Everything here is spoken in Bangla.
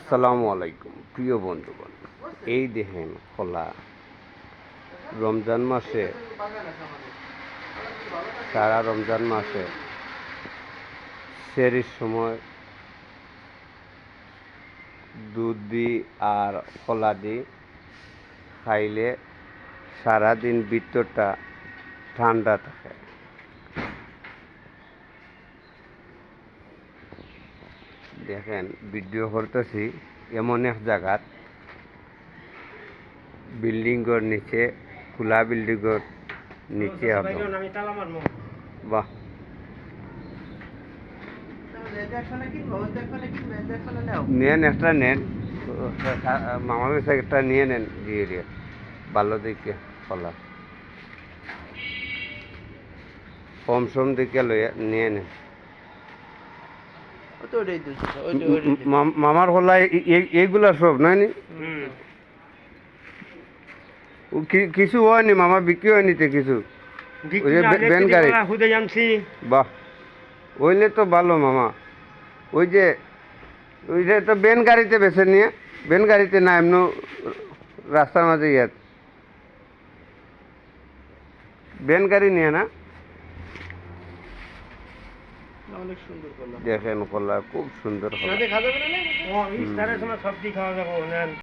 আসসালামু আলাইকুম প্রিয় বন্ধুগণ, এই দেখেন কলা রমজান মাসে, সারা রমজান মাসে সেহরির সময় দুধ দি আর কলা দি খাইলে সারাদিন ভিতরটা ঠান্ডা থাকে। দেখেন ভিডিও করতেছি এমন এক জায়গাত, বিল্ডিংয়ের নিচে, খোলা বিল্ডিংয়ের নিচে বাহ, নেন একটা নেন, মামার কাছে একটা নিয়ে নেন, দিয়ে ভালো দিকে কলা কম সম দিকে লইয়া নিয়ে নেন। মামার কলা এইগুলা সব নাই নি, কিছু হয়নি মামা, বিক্রি হয়নি তো কিছু। বেন গাড়ি বাহ, ওইলে তো ভালো মামা। ওই যে তো বেন গাড়িতে বেছে নিয়ে, বেন গাড়িতে না এমন রাস্তার মাঝে ইয়াত বেন গাড়ি নিয়ে না। দেখেন কলা খুব সুন্দর।